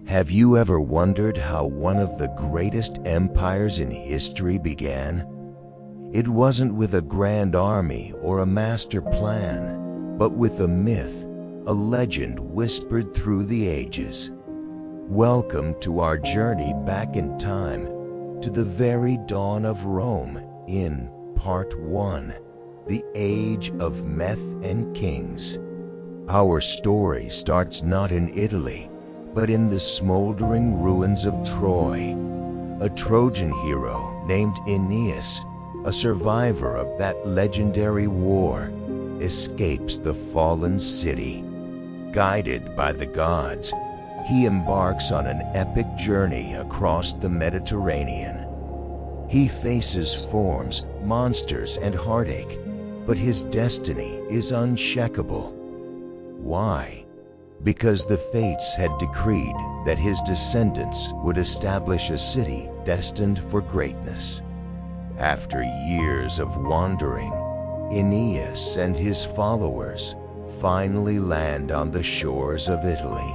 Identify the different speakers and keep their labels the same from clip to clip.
Speaker 1: Have you ever wondered how one of the greatest empires in history began? It wasn't with a grand army or a master plan, but with a myth, a legend whispered through the ages. Welcome to our journey back in time, to the very dawn of Rome in Part 1, The Age of Myth and Kings. Our story starts not in Italy, but in the smoldering ruins of Troy. A Trojan hero named Aeneas, a survivor of that legendary war, escapes the fallen city. Guided by the gods, he embarks on an epic journey across the Mediterranean. He faces storms, monsters, and heartache, but his destiny is unshakable. Why? Because the fates had decreed that his descendants would establish a city destined for greatness. After years of wandering, Aeneas and his followers finally land on the shores of Italy,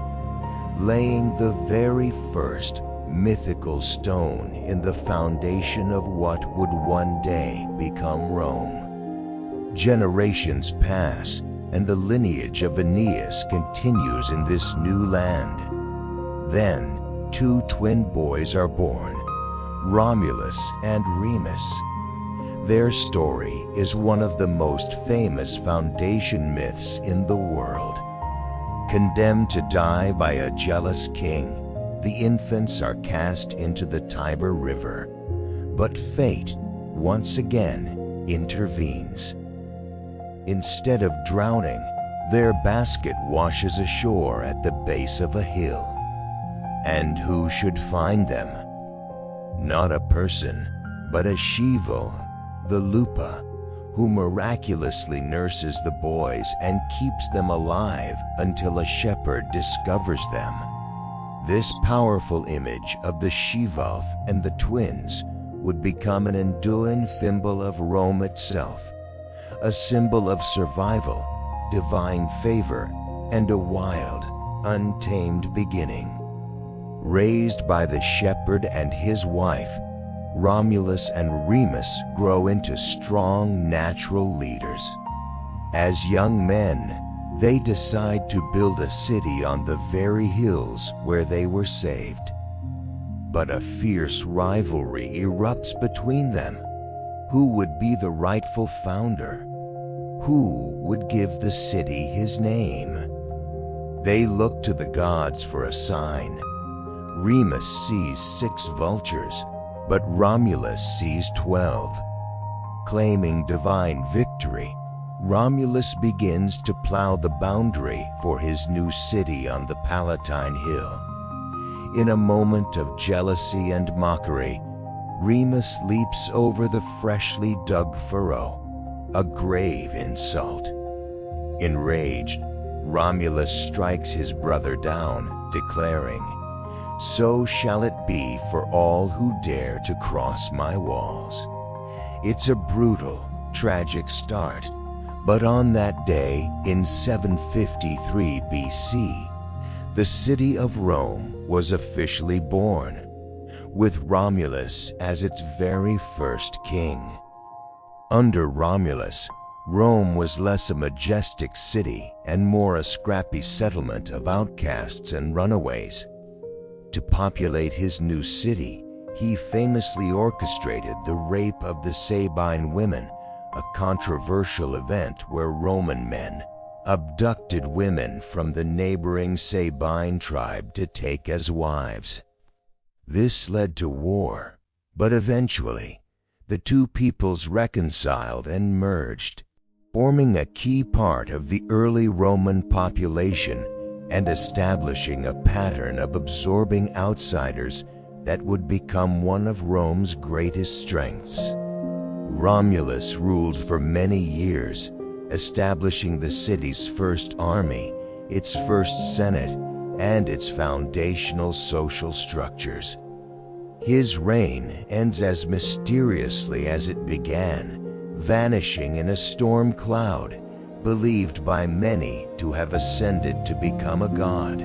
Speaker 1: laying the very first mythical stone in the foundation of what would one day become Rome. Generations pass, and the lineage of Aeneas continues in this new land. Then, two twin boys are born, Romulus and Remus. Their story is one of the most famous foundation myths in the world. Condemned to die by a jealous king, the infants are cast into the Tiber River. But fate, once again, intervenes. Instead of drowning, their basket washes ashore at the base of a hill. And who should find them? Not a person, but a she-wolf, the lupa, who miraculously nurses the boys and keeps them alive until a shepherd discovers them. This powerful image of the she-wolf and the twins would become an enduring symbol of Rome itself, a symbol of survival, divine favor, and a wild, untamed beginning. Raised by the shepherd and his wife, Romulus and Remus grow into strong natural leaders. As young men, they decide to build a city on the very hills where they were saved. But a fierce rivalry erupts between them. Who would be the rightful founder? Who would give the city his name? They look to the gods for a sign. Remus sees 6 vultures, but Romulus sees 12. Claiming divine victory, Romulus begins to plow the boundary for his new city on the Palatine Hill. In a moment of jealousy and mockery, Remus leaps over the freshly dug furrow, a grave insult. Enraged, Romulus strikes his brother down, declaring, "So shall it be for all who dare to cross my walls." It's a brutal, tragic start, but on that day in 753 BC, the city of Rome was officially born, with Romulus as its very first king. Under Romulus, Rome was less a majestic city and more a scrappy settlement of outcasts and runaways. To populate his new city, he famously orchestrated the rape of the Sabine women, a controversial event where Roman men abducted women from the neighboring Sabine tribe to take as wives. This led to war, but eventually, the two peoples reconciled and merged, forming a key part of the early Roman population and establishing a pattern of absorbing outsiders that would become one of Rome's greatest strengths. Romulus ruled for many years, establishing the city's first army, its first senate, and its foundational social structures. His reign ends as mysteriously as it began, vanishing in a storm cloud, believed by many to have ascended to become a god.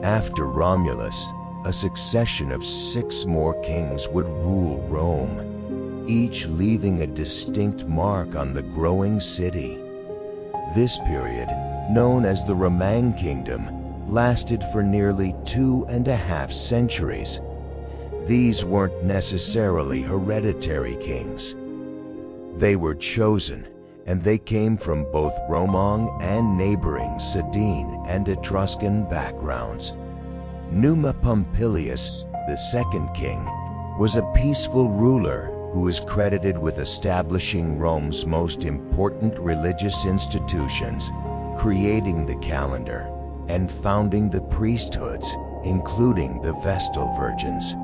Speaker 1: After Romulus, a succession of 6 more kings would rule Rome, each leaving a distinct mark on the growing city. This period, known as the Roman Kingdom, lasted for nearly 2.5 centuries. These weren't necessarily hereditary kings. They were chosen, and they came from both Roman and neighboring Sardine and Etruscan backgrounds. Numa Pompilius, the second king, was a peaceful ruler who is credited with establishing Rome's most important religious institutions, creating the calendar, and founding the priesthoods, including the Vestal Virgins.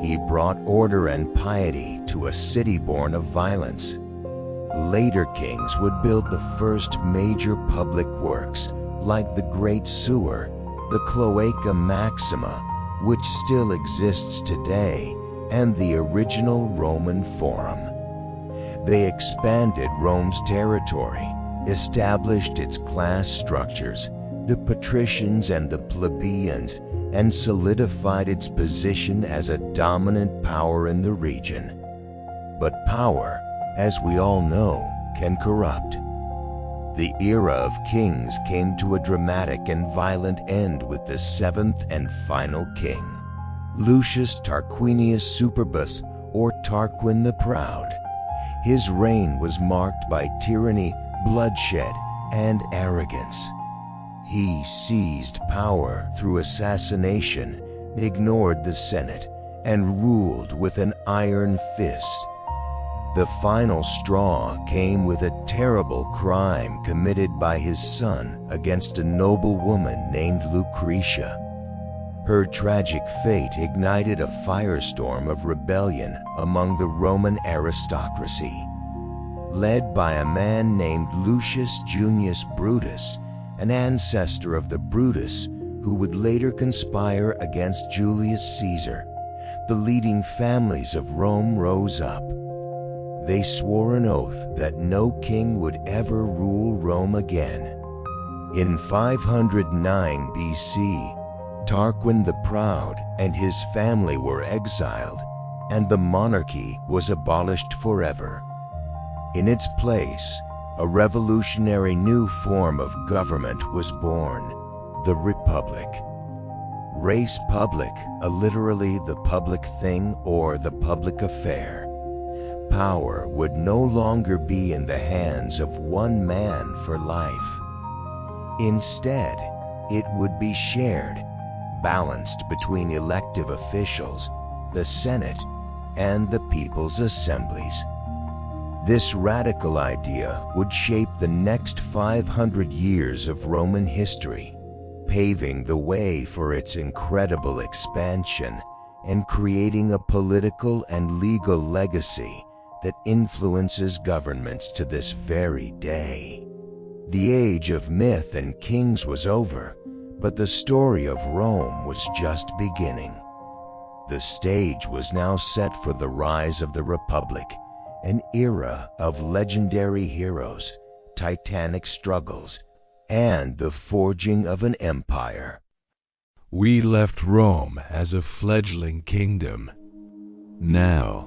Speaker 1: He brought order and piety to a city born of violence. Later kings would build the first major public works, like the Great Sewer, the Cloaca Maxima, which still exists today, and the original Roman Forum. They expanded Rome's territory, established its class structures, the patricians and the plebeians, and solidified its position as a dominant power in the region. But power, as we all know, can corrupt. The era of kings came to a dramatic and violent end with the 7th and final king, Lucius Tarquinius Superbus, or Tarquin the Proud. His reign was marked by tyranny, bloodshed, and arrogance. He seized power through assassination, ignored the Senate, and ruled with an iron fist. The final straw came with a terrible crime committed by his son against a noble woman named Lucretia. Her tragic fate ignited a firestorm of rebellion among the Roman aristocracy. Led by a man named Lucius Junius Brutus, an ancestor of the Brutus who would later conspire against Julius Caesar, the leading families of Rome rose up. They swore an oath that no king would ever rule Rome again. In 509 BC, Tarquin the Proud and his family were exiled, and the monarchy was abolished forever. In its place, a revolutionary new form of government was born, the Republic. Res public, literally the public thing or the public affair. Power would no longer be in the hands of one man for life. Instead, it would be shared, balanced between elective officials, the Senate, and the people's assemblies. This radical idea would shape the next 500 years of Roman history, paving the way for its incredible expansion and creating a political and legal legacy that influences governments to this very day. The age of myth and kings was over, but the story of Rome was just beginning. The stage was now set for the rise of the Republic, an era of legendary heroes, titanic struggles, and the forging of an empire.
Speaker 2: We left Rome as a fledgling kingdom. Now,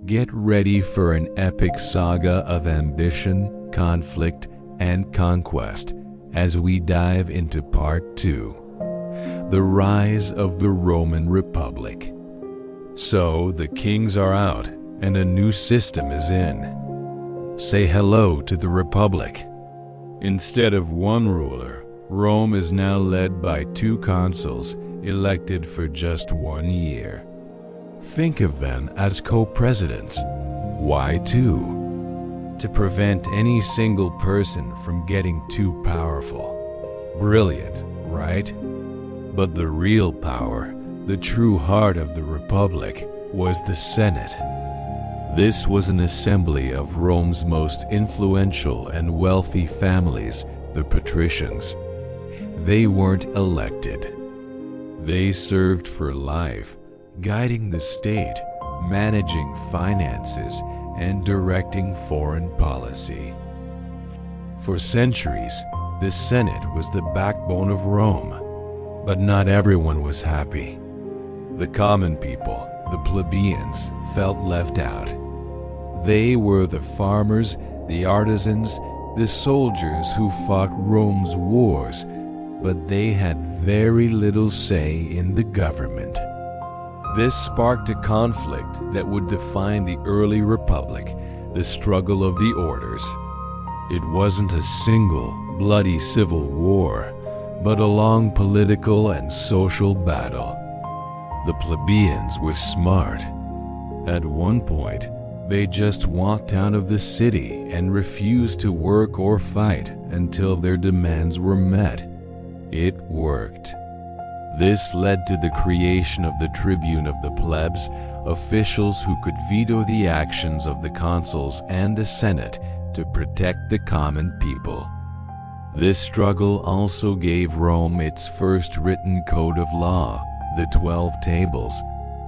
Speaker 2: get ready for an epic saga of ambition, conflict, and conquest as we dive into Part 2, the rise of the Roman Republic. So, the kings are out and a new system is in. Say hello to the Republic. Instead of one ruler, Rome is now led by 2 consuls elected for just 1 year. Think of them as co-presidents. Why 2? To prevent any single person from getting too powerful. Brilliant, right? But the real power, the true heart of the Republic, was the Senate. This was an assembly of Rome's most influential and wealthy families, the patricians. They weren't elected. They served for life, guiding the state, managing finances, and directing foreign policy. For centuries, the Senate was the backbone of Rome. But not everyone was happy. The common people, the plebeians, felt left out. They were the farmers, the artisans, the soldiers who fought Rome's wars, but they had very little say in the government. This sparked a conflict that would define the early republic, the struggle of the orders. It wasn't a single, bloody civil war, but a long political and social battle. The plebeians were smart. At one point, they just walked out of the city and refused to work or fight until their demands were met. It worked. This led to the creation of the tribune of the plebs, officials who could veto the actions of the consuls and the Senate to protect the common people. This struggle also gave Rome its first written code of law, the 12 Tables,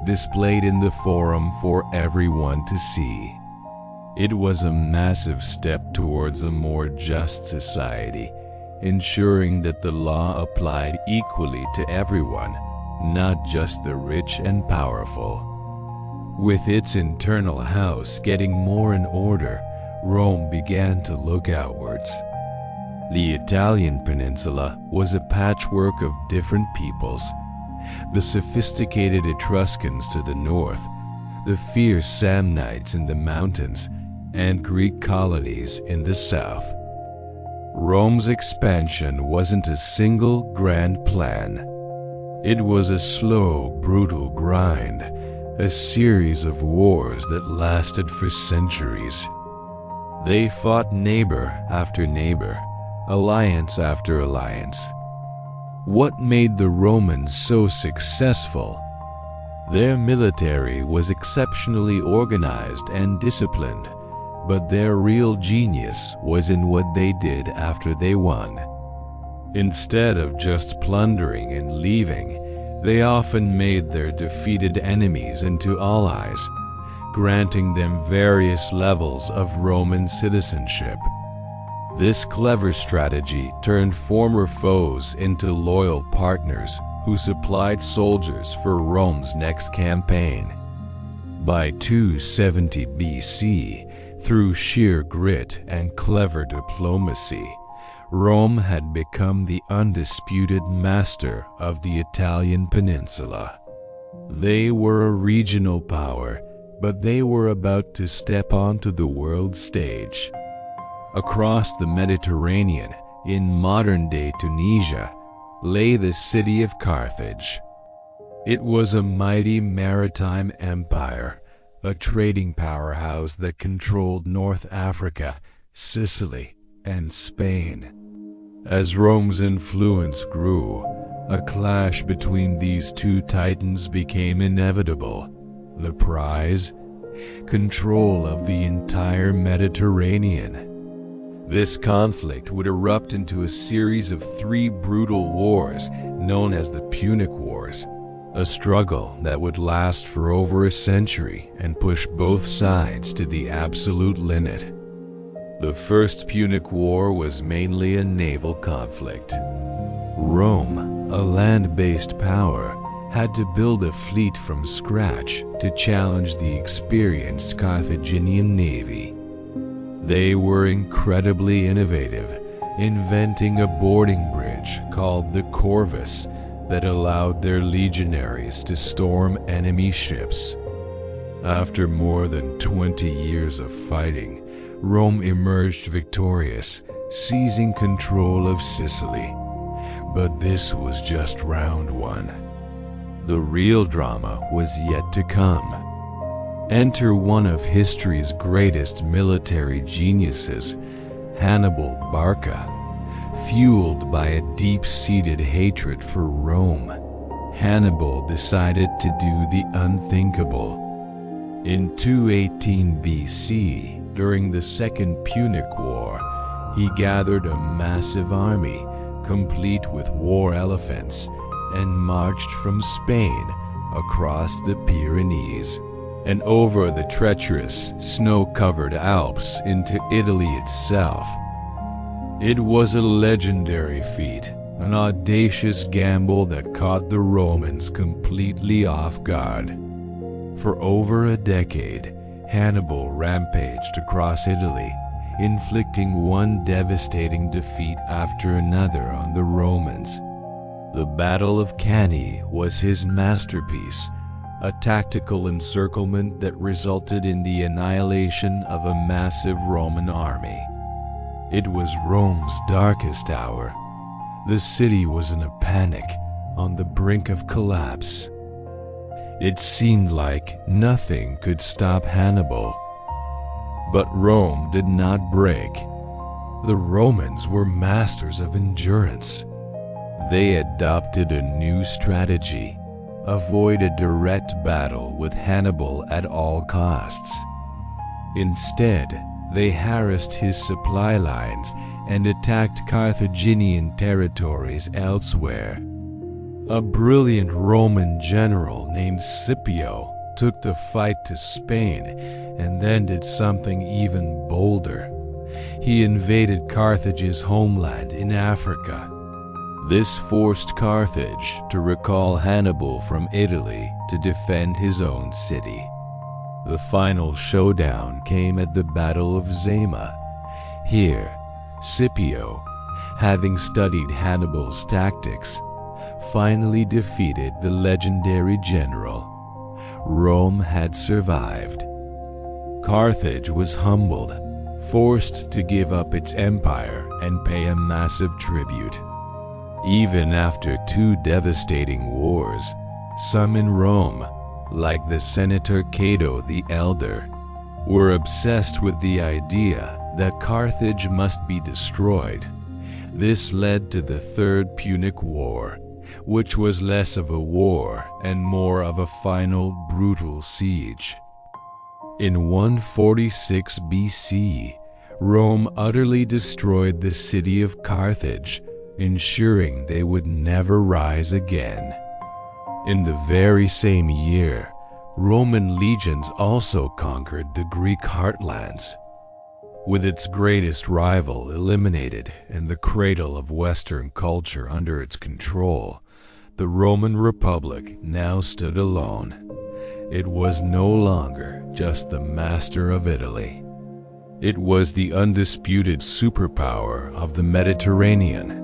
Speaker 2: displayed in the Forum for everyone to see. It was a massive step towards a more just society, ensuring that the law applied equally to everyone, not just the rich and powerful. With its internal house getting more in order, Rome began to look outwards. The Italian peninsula was a patchwork of different peoples. The sophisticated Etruscans to the north, the fierce Samnites in the mountains, and Greek colonies in the south. Rome's expansion wasn't a single grand plan. It was a slow, brutal grind, a series of wars that lasted for centuries. They fought neighbor after neighbor, alliance after alliance. What made the Romans so successful? Their military was exceptionally organized and disciplined, but their real genius was in what they did after they won. Instead of just plundering and leaving, they often made their defeated enemies into allies, granting them various levels of Roman citizenship. This clever strategy turned former foes into loyal partners who supplied soldiers for Rome's next campaign. By 270 BC, through sheer grit and clever diplomacy, Rome had become the undisputed master of the Italian peninsula. They were a regional power, but they were about to step onto the world stage. Across the Mediterranean, in modern-day Tunisia, lay the city of Carthage. It was a mighty maritime empire, a trading powerhouse that controlled North Africa, Sicily, and Spain. As Rome's influence grew, a clash between these two titans became inevitable. The prize? Control of the entire Mediterranean. This conflict would erupt into a series of 3 brutal wars known as the Punic Wars, a struggle that would last for over a century and push both sides to the absolute limit. The First Punic War was mainly a naval conflict. Rome, a land-based power, had to build a fleet from scratch to challenge the experienced Carthaginian navy. They were incredibly innovative, inventing a boarding bridge called the Corvus that allowed their legionaries to storm enemy ships. After more than 20 years of fighting, Rome emerged victorious, seizing control of Sicily. But this was just round 1. The real drama was yet to come. Enter one of history's greatest military geniuses, Hannibal Barca. Fueled by a deep-seated hatred for Rome, Hannibal decided to do the unthinkable. In 218 BC, during the Second Punic War, he gathered a massive army, complete with war elephants, and marched from Spain across the Pyrenees and over the treacherous, snow-covered Alps into Italy itself. It was a legendary feat, an audacious gamble that caught the Romans completely off guard. For over a decade, Hannibal rampaged across Italy, inflicting one devastating defeat after another on the Romans. The Battle of Cannae was his masterpiece, a tactical encirclement that resulted in the annihilation of a massive Roman army. It was Rome's darkest hour. The city was in a panic, on the brink of collapse. It seemed like nothing could stop Hannibal. But Rome did not break. The Romans were masters of endurance. They adopted a new strategy: avoid a direct battle with Hannibal at all costs. Instead, they harassed his supply lines and attacked Carthaginian territories elsewhere. A brilliant Roman general named Scipio took the fight to Spain and then did something even bolder. He invaded Carthage's homeland in Africa. This forced Carthage to recall Hannibal from Italy to defend his own city. The final showdown came at the Battle of Zama. Here, Scipio, having studied Hannibal's tactics, finally defeated the legendary general. Rome had survived. Carthage was humbled, forced to give up its empire and pay a massive tribute. Even after two devastating wars, some in Rome, like the Senator Cato the Elder, were obsessed with the idea that Carthage must be destroyed. This led to the Third Punic War, which was less of a war and more of a final brutal siege. In 146 BC, Rome utterly destroyed the city of Carthage, ensuring they would never rise again. In the very same year, Roman legions also conquered the Greek heartlands. With its greatest rival eliminated and the cradle of Western culture under its control, the Roman Republic now stood alone. It was no longer just the master of Italy. It was the undisputed superpower of the Mediterranean.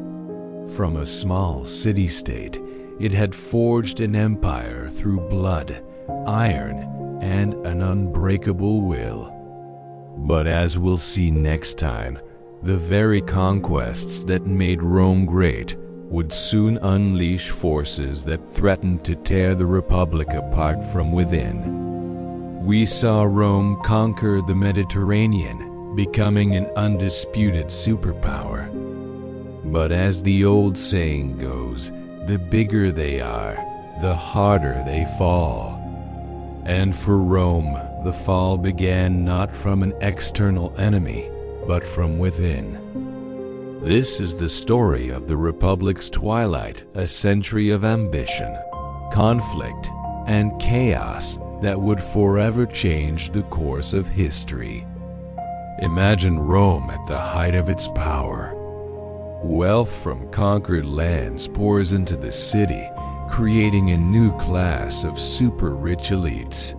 Speaker 2: From a small city-state, it had forged an empire through blood, iron, and an unbreakable will. But as we'll see next time, the very conquests that made Rome great would soon unleash forces that threatened to tear the Republic apart from within. We saw Rome conquer the Mediterranean, becoming an undisputed superpower. But as the old saying goes, the bigger they are, the harder they fall. And for Rome, the fall began not from an external enemy, but from within. This is the story of the Republic's twilight, a century of ambition, conflict, and chaos that would forever change the course of history. Imagine Rome at the height of its power. Wealth from conquered lands pours into the city, creating a new class of super-rich elites.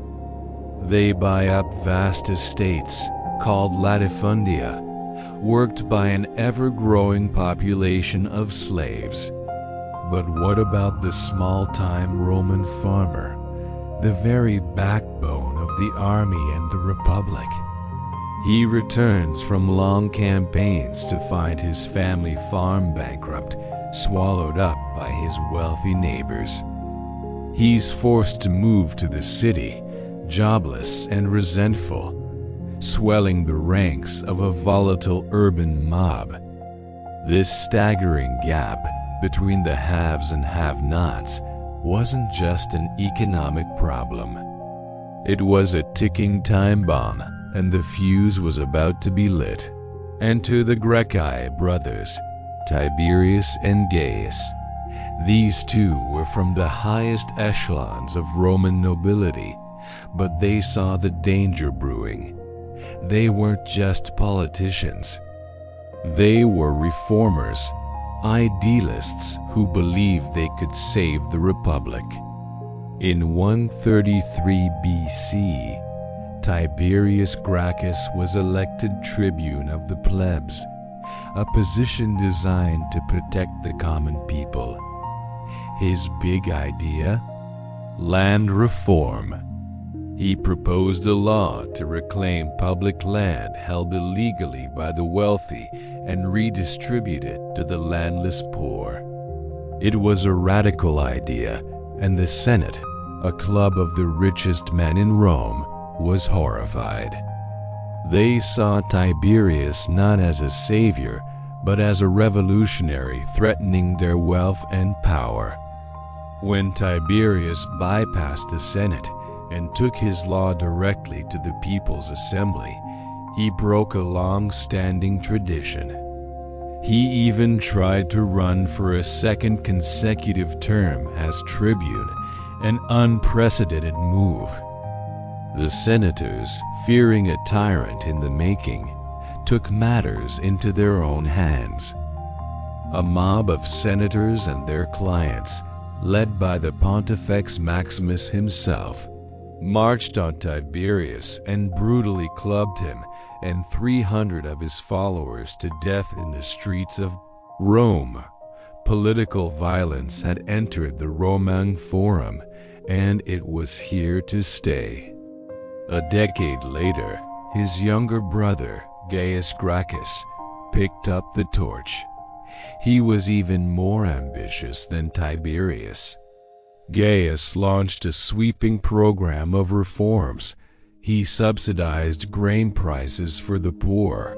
Speaker 2: They buy up vast estates, called latifundia, worked by an ever-growing population of slaves. But what about the small-time Roman farmer, the very backbone of the army and the Republic? He returns from long campaigns to find his family farm bankrupt, swallowed up by his wealthy neighbors. He's forced to move to the city, jobless and resentful, swelling the ranks of a volatile urban mob. This staggering gap between the haves and have-nots wasn't just an economic problem. It was a ticking time bomb, and the fuse was about to be lit. Enter the Gracchi brothers, Tiberius and Gaius. These two were from the highest echelons of Roman nobility, but they saw the danger brewing. They weren't just politicians. They were reformers, idealists who believed they could save the Republic. In 133 BC, Tiberius Gracchus was elected tribune of the plebs, a position designed to protect the common people. His big idea? Land reform. He proposed a law to reclaim public land held illegally by the wealthy and redistribute it to the landless poor. It was a radical idea, and the Senate, a club of the richest men in Rome, was horrified. They saw Tiberius not as a savior, but as a revolutionary threatening their wealth and power. When Tiberius bypassed the Senate and took his law directly to the People's Assembly, he broke a long-standing tradition. He even tried to run for a second consecutive term as tribune, an unprecedented move. The senators, fearing a tyrant in the making, took matters into their own hands. A mob of senators and their clients, led by the Pontifex Maximus himself, marched on Tiberius and brutally clubbed him and 300 of his followers to death in the streets of Rome. Political violence had entered the Roman Forum, and it was here to stay. A decade later, his younger brother, Gaius Gracchus, picked up the torch. He was even more ambitious than Tiberius. Gaius launched a sweeping program of reforms. He subsidized grain prices for the poor,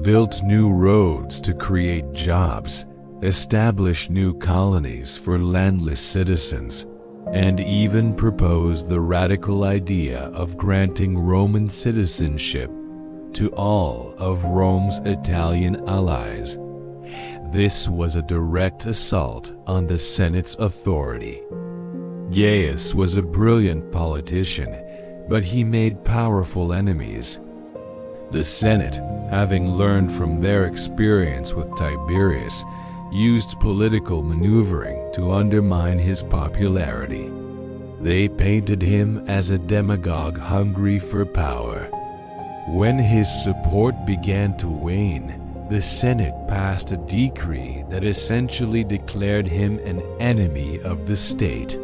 Speaker 2: built new roads to create jobs, established new colonies for landless citizens, and even proposed the radical idea of granting Roman citizenship to all of Rome's Italian allies. This was a direct assault on the Senate's authority. Gaius was a brilliant politician, but he made powerful enemies. The Senate, having learned from their experience with Tiberius, used political maneuvering to undermine his popularity. They painted him as a demagogue hungry for power. When his support began to wane, the Senate passed a decree that essentially declared him an enemy of the state,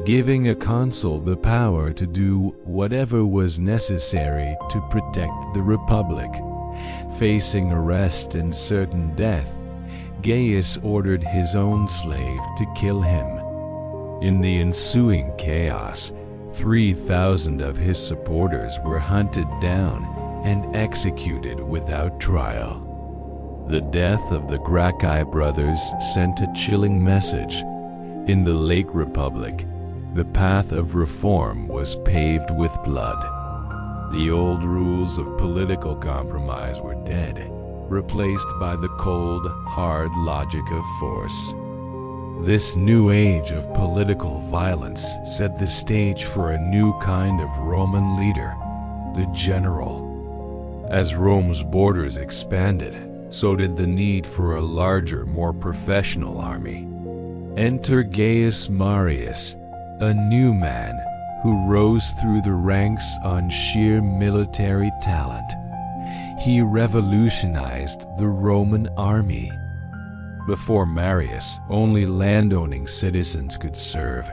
Speaker 2: giving a consul the power to do whatever was necessary to protect the Republic. Facing arrest and certain death, Gaius ordered his own slave to kill him. In the ensuing chaos, 3,000 of his supporters were hunted down and executed without trial. The death of the Gracchi brothers sent a chilling message. In the late Republic, the path of reform was paved with blood. The old rules of political compromise were dead, replaced by the cold, hard logic of force. This new age of political violence set the stage for a new kind of Roman leader, the general. As Rome's borders expanded, so did the need for a larger, more professional army. Enter Gaius Marius, a new man who rose through the ranks on sheer military talent. He revolutionized the Roman army. Before Marius, only landowning citizens could serve.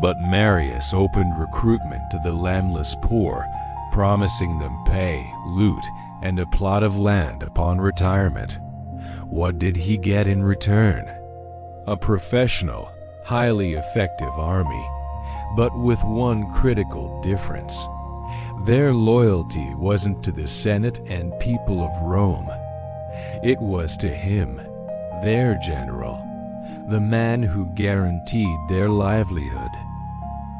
Speaker 2: But Marius opened recruitment to the landless poor, promising them pay, loot, and a plot of land upon retirement. What did he get in return? A professional, highly effective army, but with one critical difference. Their loyalty wasn't to the Senate and people of Rome. It was to him, their general, the man who guaranteed their livelihood.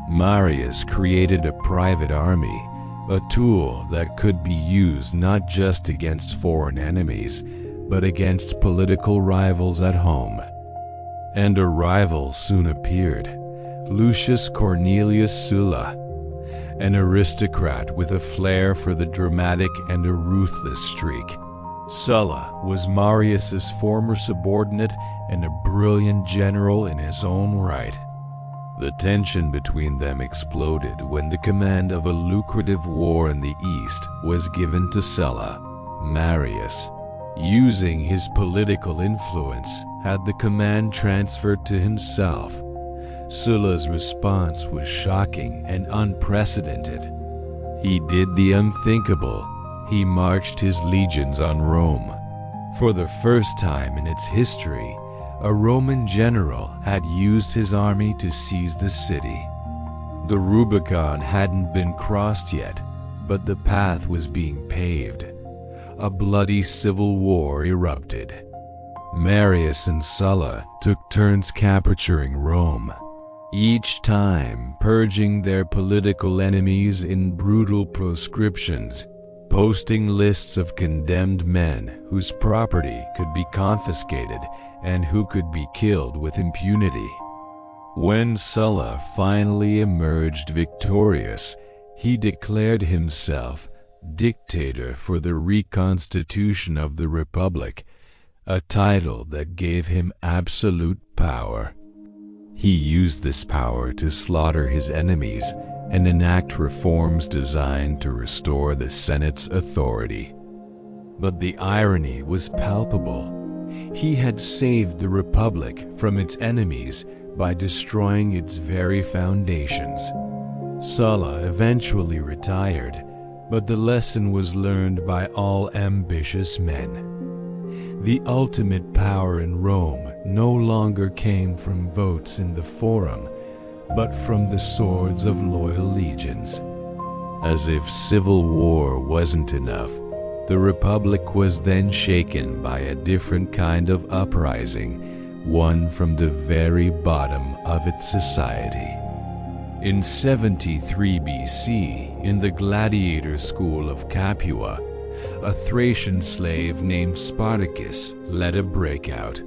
Speaker 2: Marius created a private army, a tool that could be used not just against foreign enemies, but against political rivals at home. And a rival soon appeared, Lucius Cornelius Sulla, an aristocrat with a flair for the dramatic and a ruthless streak. Sulla was Marius's former subordinate and a brilliant general in his own right. The tension between them exploded when the command of a lucrative war in the east was given to Sulla. Marius, using his political influence, had the command transferred to himself. Sulla's response was shocking and unprecedented. He did the unthinkable. He marched his legions on Rome. For the first time in its history, a Roman general had used his army to seize the city. The Rubicon hadn't been crossed yet, but the path was being paved. A bloody civil war erupted. Marius and Sulla took turns capturing Rome, each time purging their political enemies in brutal proscriptions, posting lists of condemned men whose property could be confiscated and who could be killed with impunity. When Sulla finally emerged victorious, he declared himself dictator for the reconstitution of the Republic, a title that gave him absolute power. He used this power to slaughter his enemies and enact reforms designed to restore the Senate's authority. But the irony was palpable. He had saved the Republic from its enemies by destroying its very foundations. Sulla eventually retired, but the lesson was learned by all ambitious men. The ultimate power in Rome no longer came from votes in the Forum, but from the swords of loyal legions. As if civil war wasn't enough, the Republic was then shaken by a different kind of uprising, one from the very bottom of its society. In 73 BC, in the gladiator school of Capua, a Thracian slave named Spartacus led a breakout.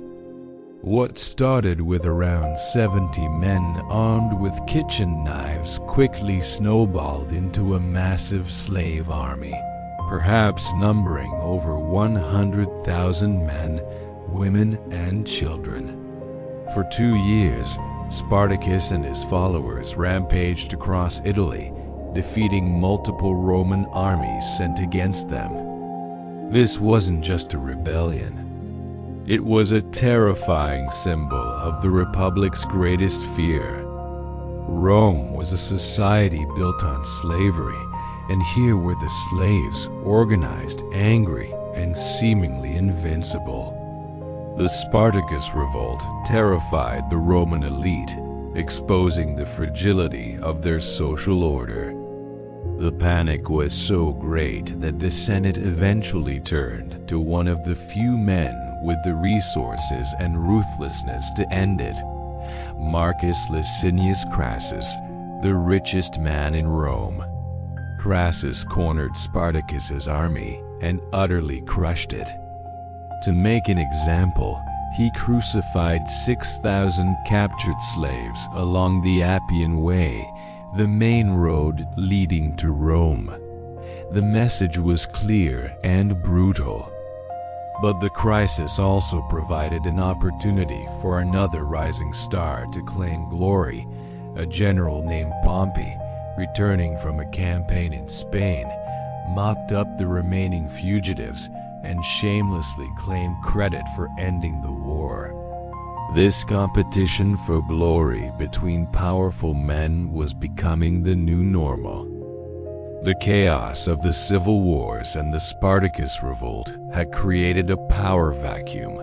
Speaker 2: What started with around 70 men armed with kitchen knives quickly snowballed into a massive slave army, perhaps numbering over 100,000 men, women, and children. For 2 years, Spartacus and his followers rampaged across Italy, defeating multiple Roman armies sent against them. This wasn't just a rebellion. It was a terrifying symbol of the Republic's greatest fear. Rome was a society built on slavery, and here were the slaves, organized, angry, and seemingly invincible. The Spartacus revolt terrified the Roman elite, exposing the fragility of their social order. The panic was so great that the Senate eventually turned to one of the few men with the resources and ruthlessness to end it, Marcus Licinius Crassus, the richest man in Rome. Crassus cornered Spartacus's army and utterly crushed it. To make an example, he crucified 6,000 captured slaves along the Appian Way, the main road leading to Rome. The message was clear and brutal. But the crisis also provided an opportunity for another rising star to claim glory. A general named Pompey, returning from a campaign in Spain, mopped up the remaining fugitives and shamelessly claimed credit for ending the war. This competition for glory between powerful men was becoming the new normal. The chaos of the civil wars and the Spartacus revolt had created a power vacuum.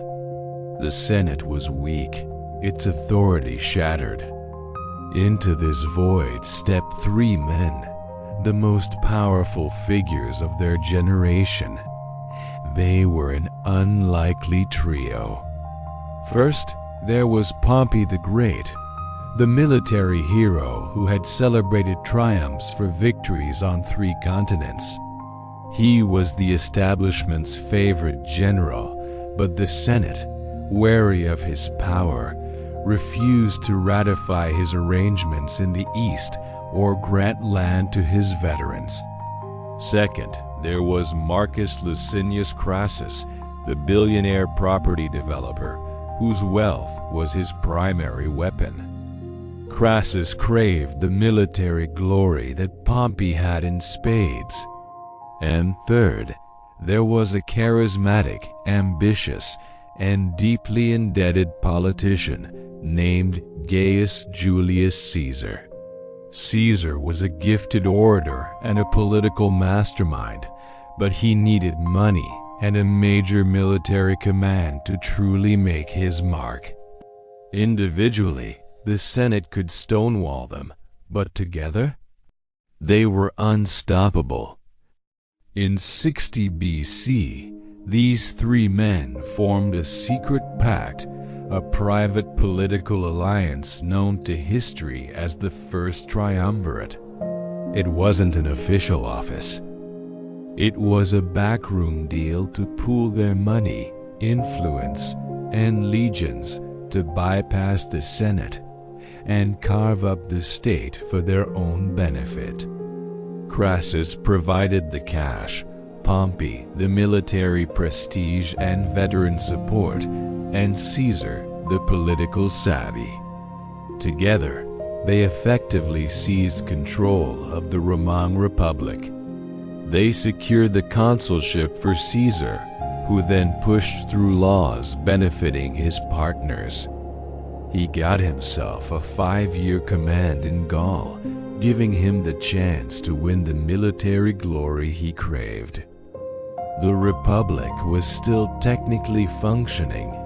Speaker 2: The Senate was weak, its authority shattered. Into this void stepped 3 men, the most powerful figures of their generation. They were an unlikely trio. First, there was Pompey the Great, the military hero who had celebrated triumphs for victories on 3 continents. He was the establishment's favorite general, but the Senate, wary of his power, refused to ratify his arrangements in the East or grant land to his veterans. Second, there was Marcus Licinius Crassus, the billionaire property developer, whose wealth was his primary weapon. Crassus craved the military glory that Pompey had in spades. And third, there was a charismatic, ambitious, and deeply indebted politician named Gaius Julius Caesar. Caesar was a gifted orator and a political mastermind, but he needed money and a major military command to truly make his mark. Individually, the Senate could stonewall them, but together, they were unstoppable. In 60 BC, these three men formed a secret pact, a private political alliance known to history as the First Triumvirate. It wasn't an official office. It was a backroom deal to pool their money, influence, and legions to bypass the Senate and carve up the state for their own benefit. Crassus provided the cash, Pompey the military prestige and veteran support, and Caesar the political savvy. Together, they effectively seized control of the Roman Republic. They secured the consulship for Caesar, who then pushed through laws benefiting his partners. He got himself a 5-year command in Gaul, giving him the chance to win the military glory he craved. The Republic was still technically functioning.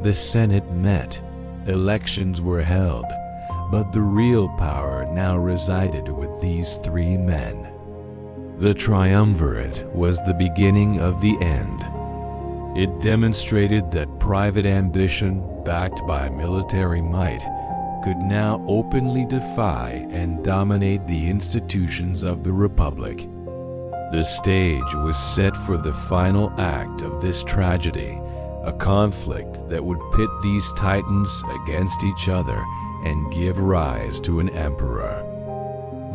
Speaker 2: The Senate met, elections were held, but the real power now resided with these three men. The triumvirate was the beginning of the end. It demonstrated that private ambition, backed by military might, could now openly defy and dominate the institutions of the Republic. The stage was set for the final act of this tragedy, a conflict that would pit these titans against each other and give rise to an emperor.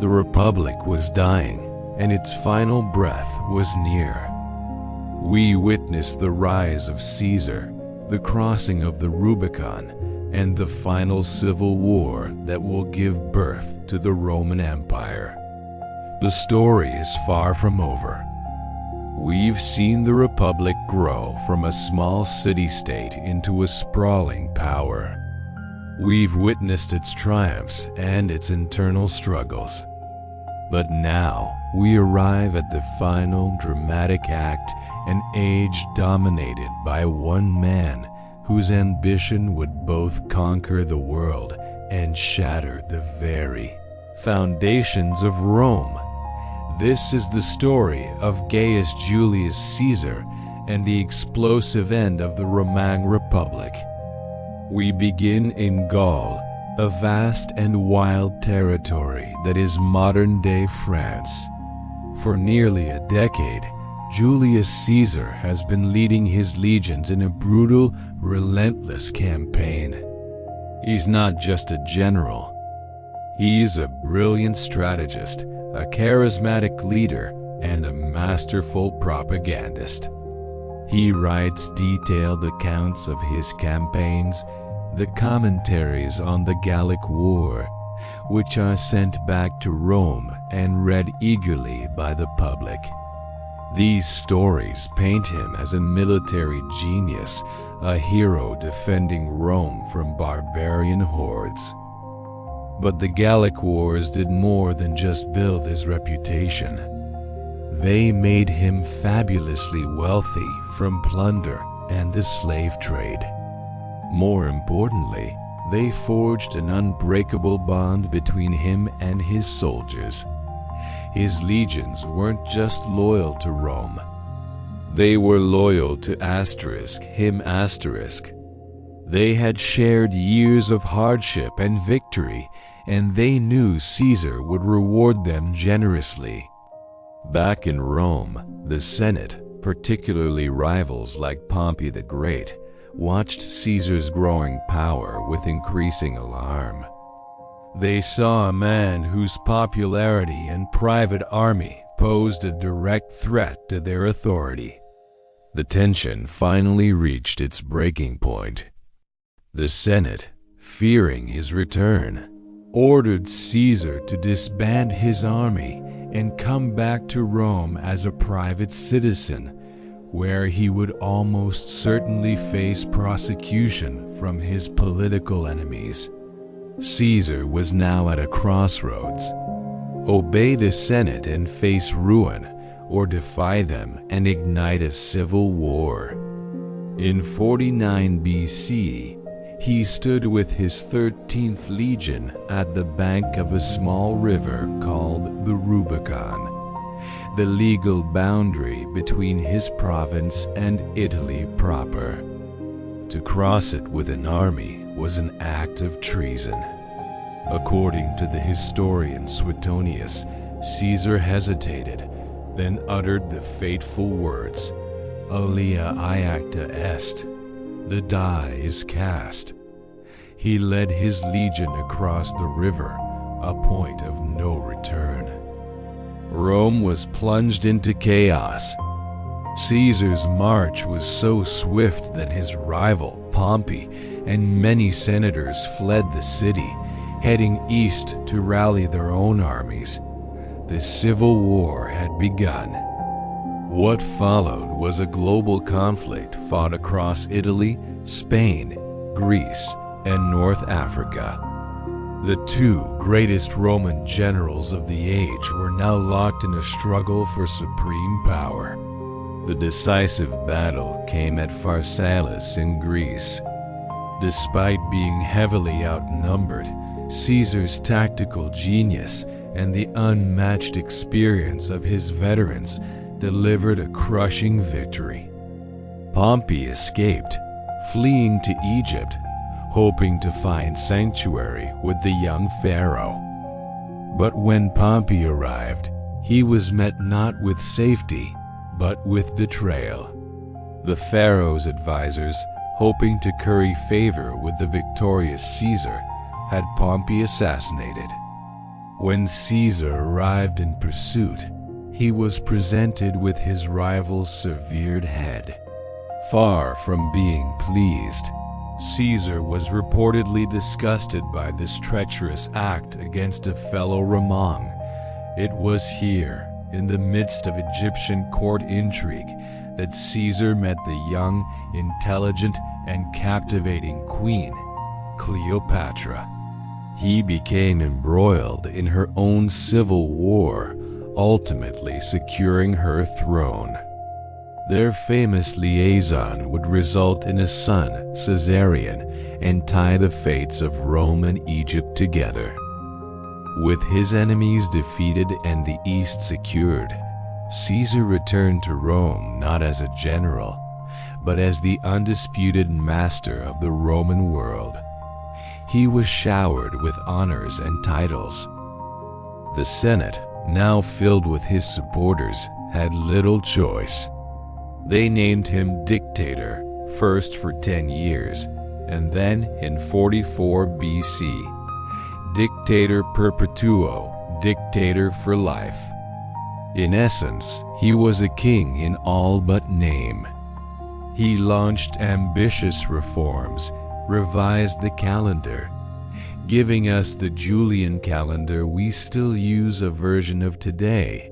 Speaker 2: The Republic was dying, and its final breath was near. We witnessed the rise of Caesar, the crossing of the Rubicon, and the final civil war that will give birth to the Roman Empire. The story is far from over. We've seen the Republic grow from a small city-state into a sprawling power. We've witnessed its triumphs and its internal struggles. But now we arrive at the final dramatic act, an age dominated by one man whose ambition would both conquer the world and shatter the very foundations of Rome. This is the story of Gaius Julius Caesar and the explosive end of the Roman Republic. We begin in Gaul, a vast and wild territory that is modern-day France. For nearly a decade, Julius Caesar has been leading his legions in a brutal, relentless campaign. He's not just a general. He's a brilliant strategist, a charismatic leader, and a masterful propagandist. He writes detailed accounts of his campaigns, the commentaries on the Gallic War, which are sent back to Rome and read eagerly by the public. These stories paint him as a military genius, a hero defending Rome from barbarian hordes. But the Gallic Wars did more than just build his reputation. They made him fabulously wealthy from plunder and the slave trade. More importantly, they forged an unbreakable bond between him and his soldiers. His legions weren't just loyal to Rome. They were loyal to him. They had shared years of hardship and victory, and they knew Caesar would reward them generously. Back in Rome, the Senate, particularly rivals like Pompey the Great, watched Caesar's growing power with increasing alarm. They saw a man whose popularity and private army posed a direct threat to their authority. The tension finally reached its breaking point. The Senate, fearing his return, ordered Caesar to disband his army and come back to Rome as a private citizen, where he would almost certainly face prosecution from his political enemies. Caesar was now at a crossroads. Obey the Senate and face ruin, or defy them and ignite a civil war. In 49 BC, he stood with his 13th legion at the bank of a small river called the Rubicon, the legal boundary between his province and Italy proper. To cross it with an army was an act of treason. According to the historian Suetonius, Caesar hesitated, then uttered the fateful words, "Alia iacta est," the die is cast. He led his legion across the river, a point of no return. Rome was plunged into chaos. Caesar's march was so swift that his rival, Pompey, and many senators fled the city, heading east to rally their own armies. The civil war had begun. What followed was a global conflict fought across Italy, Spain, Greece, and North Africa. The two greatest Roman generals of the age were now locked in a struggle for supreme power. The decisive battle came at Pharsalus in Greece. Despite being heavily outnumbered, Caesar's tactical genius and the unmatched experience of his veterans delivered a crushing victory. Pompey escaped, fleeing to Egypt, hoping to find sanctuary with the young pharaoh. But when Pompey arrived, he was met not with safety, but with betrayal. The pharaoh's advisors, hoping to curry favor with the victorious Caesar, had Pompey assassinated. When Caesar arrived in pursuit, he was presented with his rival's severed head. Far from being pleased, Caesar was reportedly disgusted by this treacherous act against a fellow Roman. It was here, in the midst of Egyptian court intrigue, that Caesar met the young, intelligent, and captivating queen, Cleopatra. He became embroiled in her own civil war, ultimately securing her throne. Their famous liaison would result in a son, Caesarion, and tie the fates of Rome and Egypt together. With his enemies defeated and the East secured, Caesar returned to Rome not as a general, but as the undisputed master of the Roman world. He was showered with honors and titles. The Senate, now filled with his supporters, had little choice. They named him dictator, first for 10 years, and then in 44 BC, dictator perpetuo, dictator for life. In essence, he was a king in all but name. He launched ambitious reforms, revised the calendar, giving us the Julian calendar we still use a version of today,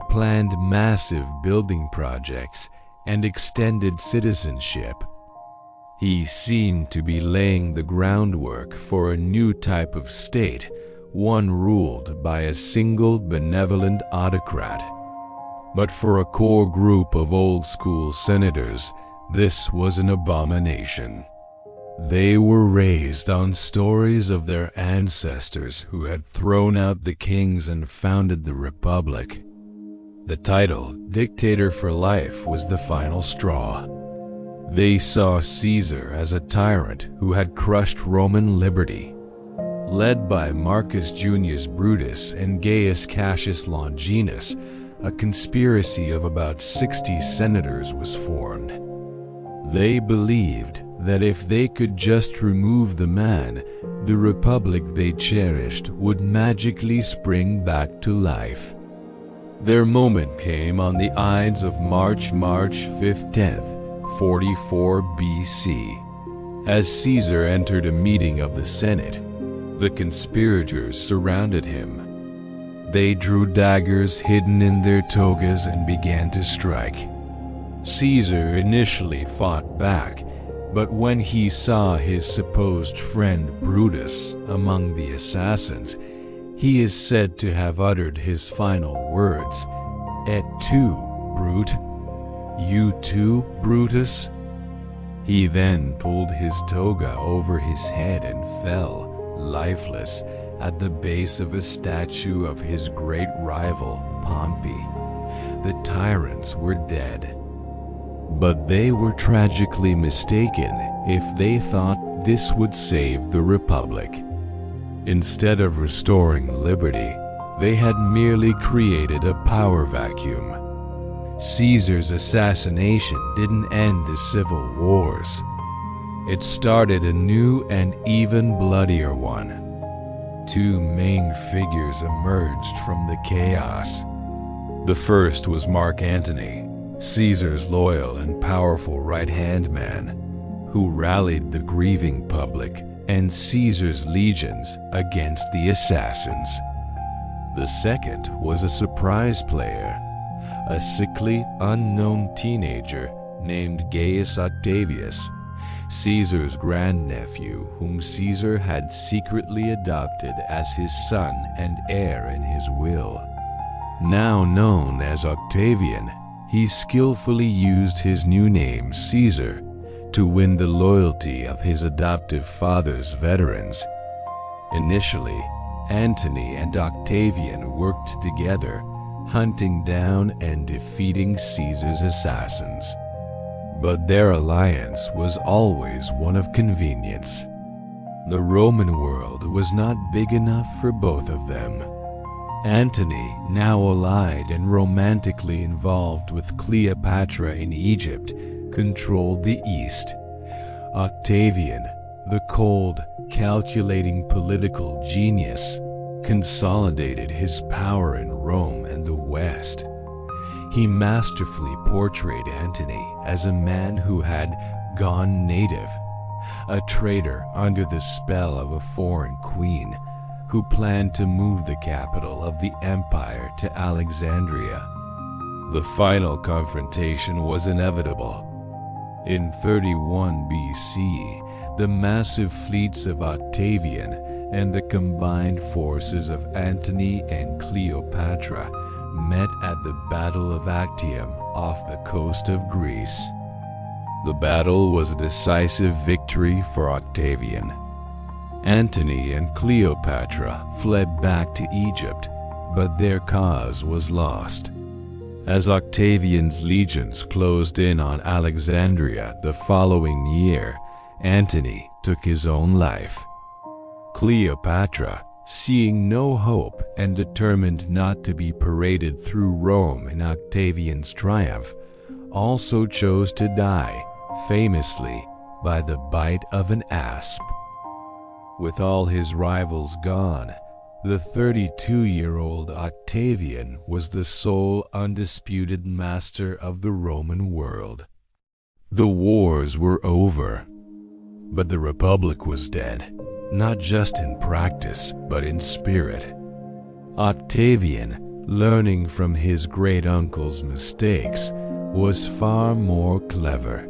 Speaker 2: planned massive building projects, and extended citizenship. He seemed to be laying the groundwork for a new type of state, one ruled by a single benevolent autocrat. But for a core group of old-school senators, this was an abomination. They were raised on stories of their ancestors who had thrown out the kings and founded the republic. The title, dictator for life, was the final straw. They saw Caesar as a tyrant who had crushed Roman liberty. Led by Marcus Junius Brutus and Gaius Cassius Longinus, a conspiracy of about 60 senators was formed. They believed that if they could just remove the man, the republic they cherished would magically spring back to life. Their moment came on the Ides of March 5th, 10th, 44 BC. As Caesar entered a meeting of the Senate, the conspirators surrounded him. They drew daggers hidden in their togas and began to strike. Caesar initially fought back, but when he saw his supposed friend Brutus among the assassins, he is said to have uttered his final words, "Et tu, Brute? You too, Brutus?" He then pulled his toga over his head and fell, lifeless, at the base of a statue of his great rival, Pompey. The tyrants were dead. But they were tragically mistaken if they thought this would save the Republic. Instead of restoring liberty, they had merely created a power vacuum. Caesar's assassination didn't end the civil wars. It started a new and even bloodier one. Two main figures emerged from the chaos. The first was Mark Antony, Caesar's loyal and powerful right-hand man, who rallied the grieving public and Caesar's legions against the assassins. The second was a surprise player, a sickly, unknown teenager named Gaius Octavius, Caesar's grandnephew, whom Caesar had secretly adopted as his son and heir in his will. Now known as Octavian, he skillfully used his new name, Caesar, to win the loyalty of his adoptive father's veterans. Initially, Antony and Octavian worked together, hunting down and defeating Caesar's assassins. But their alliance was always one of convenience. The Roman world was not big enough for both of them. Antony, now allied and romantically involved with Cleopatra in Egypt, controlled the East. Octavian, the cold, calculating political genius, consolidated his power in Rome and the West. He masterfully portrayed Antony as a man who had gone native, a traitor under the spell of a foreign queen who planned to move the capital of the empire to Alexandria. The final confrontation was inevitable. In 31 BC, the massive fleets of Octavian and the combined forces of Antony and Cleopatra met at the Battle of Actium off the coast of Greece. The battle was a decisive victory for Octavian. Antony and Cleopatra fled back to Egypt, but their cause was lost. As Octavian's legions closed in on Alexandria the following year, Antony took his own life. Cleopatra, seeing no hope and determined not to be paraded through Rome in Octavian's triumph, also chose to die, famously, by the bite of an asp. With all his rivals gone, the 32-year-old Octavian was the sole undisputed master of the Roman world. The wars were over, but the Republic was dead, not just in practice, but in spirit. Octavian, learning from his great-uncle's mistakes, was far more clever.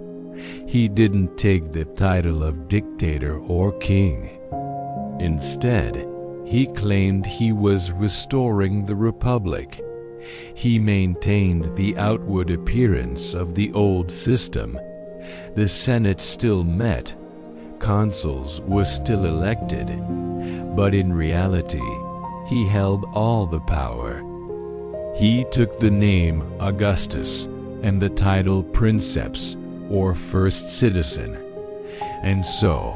Speaker 2: He didn't take the title of dictator or king. Instead, he claimed he was restoring the Republic. He maintained the outward appearance of the old system. The Senate still met, consuls were still elected, but in reality, he held all the power. He took the name Augustus and the title Princeps, or First Citizen, and so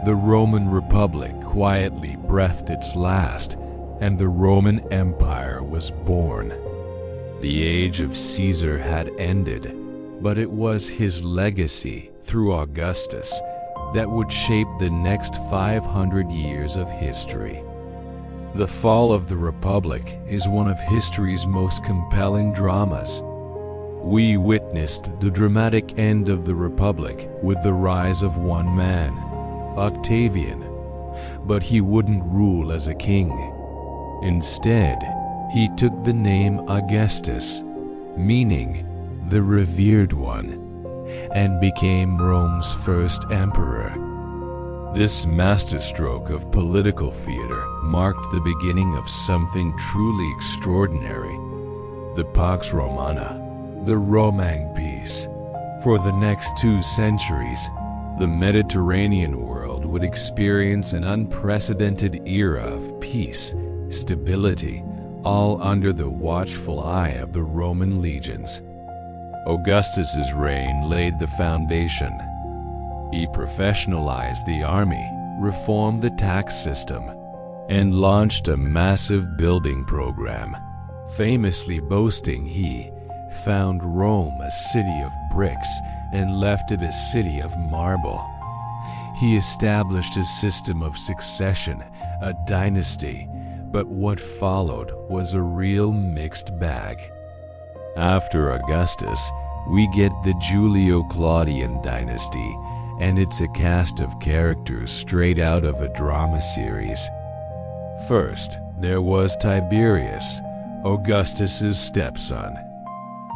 Speaker 2: the Roman Republic quietly breathed its last, and the Roman Empire was born. The age of Caesar had ended, but it was his legacy through Augustus that would shape the next 500 years of history. The Fall of the Republic is one of history's most compelling dramas. We witnessed the dramatic end of the Republic with the rise of one man, Octavian. But he wouldn't rule as a king. Instead, he took the name Augustus, meaning the revered one, and became Rome's first emperor. This masterstroke of political theater marked the beginning of something truly extraordinary, the Pax Romana, the Roman peace. For the next 2 centuries, the Mediterranean world would experience an unprecedented era of peace, stability, all under the watchful eye of the Roman legions. Augustus's reign laid the foundation. He professionalized the army, reformed the tax system, and launched a massive building program, famously boasting he found Rome a city of bricks and left it a city of marble. He established a system of succession, a dynasty, but what followed was a real mixed bag. After Augustus, we get the Julio-Claudian dynasty, and it's a cast of characters straight out of a drama series. First, there was Tiberius, Augustus's stepson.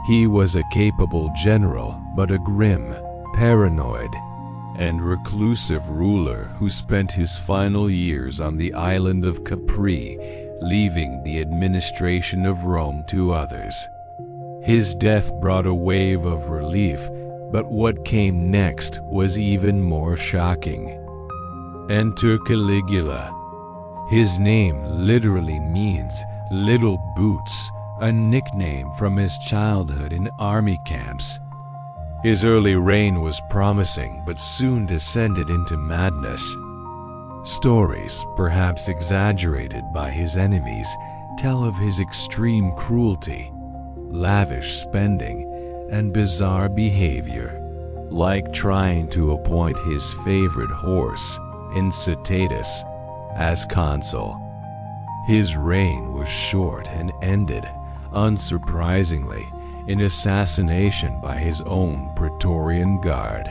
Speaker 2: He was a capable general, but a grim, paranoid, and reclusive ruler who spent his final years on the island of Capri, leaving the administration of Rome to others. His death brought a wave of relief, but what came next was even more shocking. Enter Caligula. His name literally means little boots, a nickname from his childhood in army camps. His early reign was promising, but soon descended into madness. Stories, perhaps exaggerated by his enemies, tell of his extreme cruelty, lavish spending, and bizarre behavior, like trying to appoint his favorite horse, Incitatus, as consul. His reign was short and ended, unsurprisingly, in assassination by his own Praetorian Guard.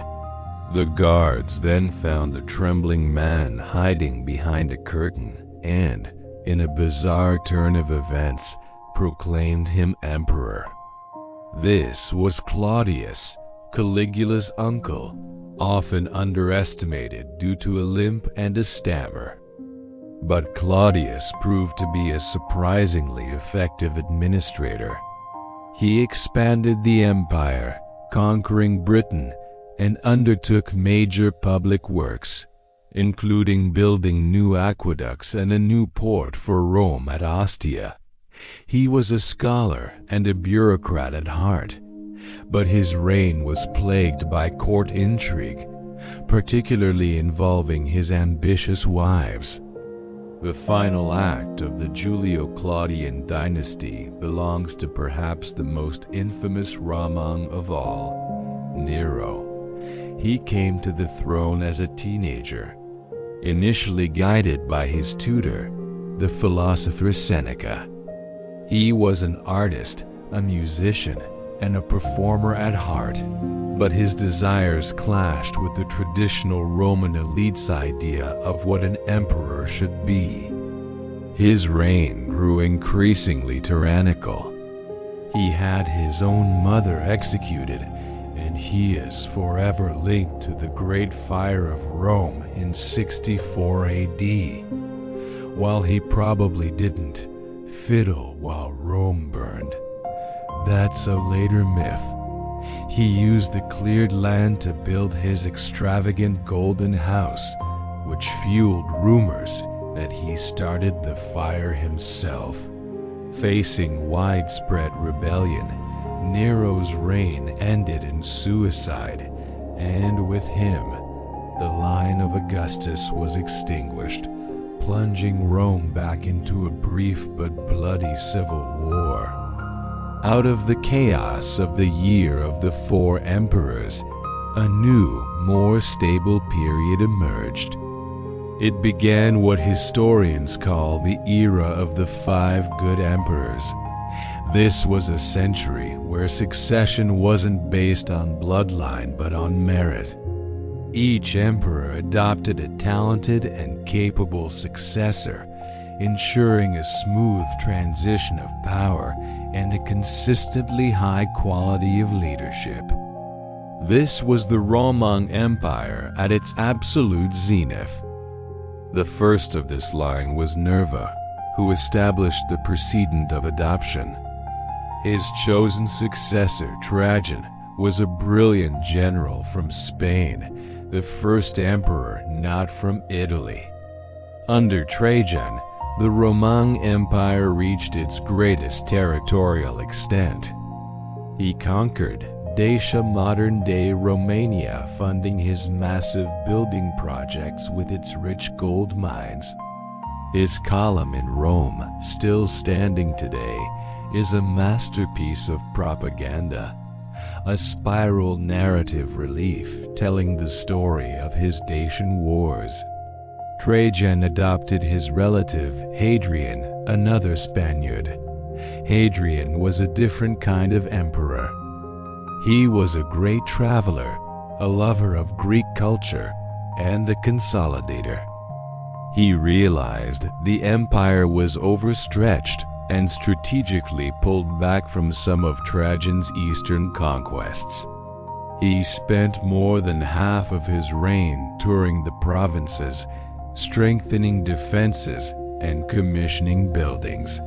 Speaker 2: The guards then found the trembling man hiding behind a curtain and, in a bizarre turn of events, proclaimed him emperor. This was Claudius, Caligula's uncle, often underestimated due to a limp and a stammer. But Claudius proved to be a surprisingly effective administrator. He expanded the empire, conquering Britain, and undertook major public works, including building new aqueducts and a new port for Rome at Ostia. He was a scholar and a bureaucrat at heart, but his reign was plagued by court intrigue, particularly involving his ambitious wives. The final act of the Julio-Claudian dynasty belongs to perhaps the most infamous Roman of all, Nero. He came to the throne as a teenager, initially guided by his tutor, the philosopher Seneca. He was an artist, a musician, and a performer at heart, but his desires clashed with the traditional Roman elite's idea of what an emperor should be. His reign grew increasingly tyrannical. He had his own mother executed, and he is forever linked to the Great Fire of Rome in 64 AD. While he probably didn't fiddle while Rome burned, that's a later myth. He used the cleared land to build his extravagant golden house, which fueled rumors that he started the fire himself. Facing widespread rebellion, Nero's reign ended in suicide, and with him, the line of Augustus was extinguished, plunging Rome back into a brief but bloody civil war. Out of the chaos of the year of the 4 emperors, a new, more stable period emerged. It began what historians call the era of the 5 good emperors. This was a century where succession wasn't based on bloodline but on merit. Each emperor adopted a talented and capable successor, ensuring a smooth transition of power and a consistently high quality of leadership. This was the Roman Empire at its absolute zenith. The first of this line was Nerva, who established the precedent of adoption. His chosen successor, Trajan, was a brilliant general from Spain, the first emperor not from Italy. Under Trajan, the Roman Empire reached its greatest territorial extent. He conquered Dacia, modern-day Romania, funding his massive building projects with its rich gold mines. His column in Rome, still standing today, is a masterpiece of propaganda, a spiral narrative relief telling the story of his Dacian wars. Trajan adopted his relative Hadrian, another Spaniard. Hadrian was a different kind of emperor. He was a great traveler, a lover of Greek culture, and a consolidator. He realized the empire was overstretched and strategically pulled back from some of Trajan's eastern conquests. He spent more than half of his reign touring the provinces, strengthening defenses and commissioning buildings.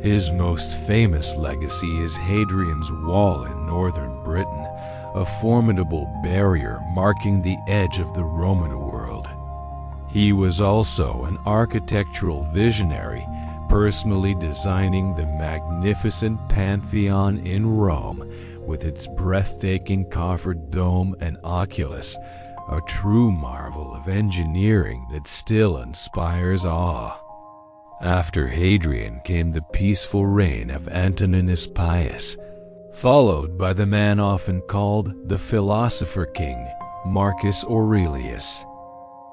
Speaker 2: His most famous legacy is Hadrian's Wall in northern Britain, a formidable barrier marking the edge of the Roman world. He was also an architectural visionary, personally designing the magnificent Pantheon in Rome with its breathtaking coffered dome and oculus, a true marvel of engineering that still inspires awe. After Hadrian came the peaceful reign of Antoninus Pius, followed by the man often called the Philosopher King, Marcus Aurelius.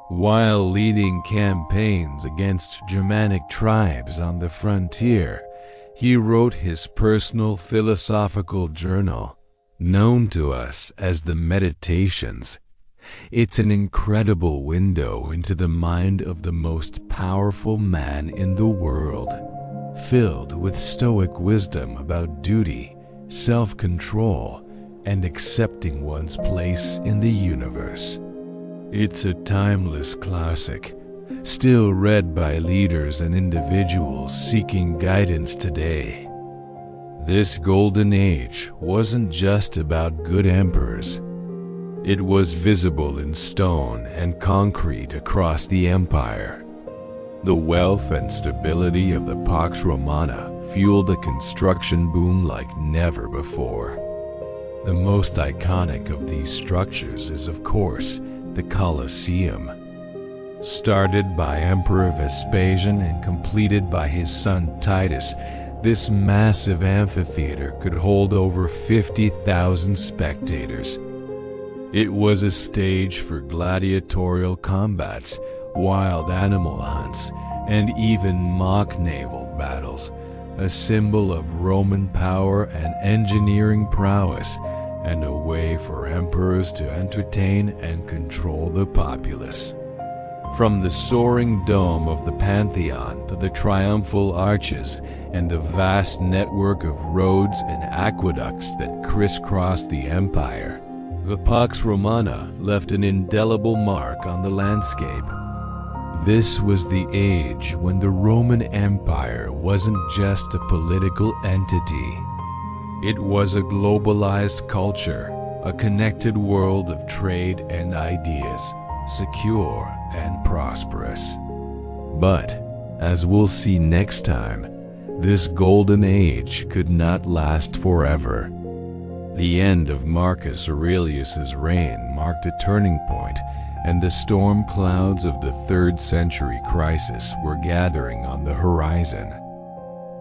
Speaker 2: While leading campaigns against Germanic tribes on the frontier, he wrote his personal philosophical journal, known to us as the Meditations. It's an incredible window into the mind of the most powerful man in the world, filled with stoic wisdom about duty, self-control, and accepting one's place in the universe. It's a timeless classic, still read by leaders and individuals seeking guidance today. This golden age wasn't just about good emperors. It was visible in stone and concrete across the empire. The wealth and stability of the Pax Romana fueled a construction boom like never before. The most iconic of these structures is, of course, the Colosseum. Started by Emperor Vespasian and completed by his son Titus, this massive amphitheater could hold over 50,000 spectators. It was a stage for gladiatorial combats, wild animal hunts, and even mock naval battles, a symbol of Roman power and engineering prowess, and a way for emperors to entertain and control the populace. From the soaring dome of the Pantheon to the triumphal arches and the vast network of roads and aqueducts that crisscrossed the empire, the Pax Romana left an indelible mark on the landscape. This was the age when the Roman Empire wasn't just a political entity. It was a globalized culture, a connected world of trade and ideas, secure and prosperous. But, as we'll see next time, this golden age could not last forever. The end of Marcus Aurelius's reign marked a turning point, and the storm clouds of the 3rd century crisis were gathering on the horizon.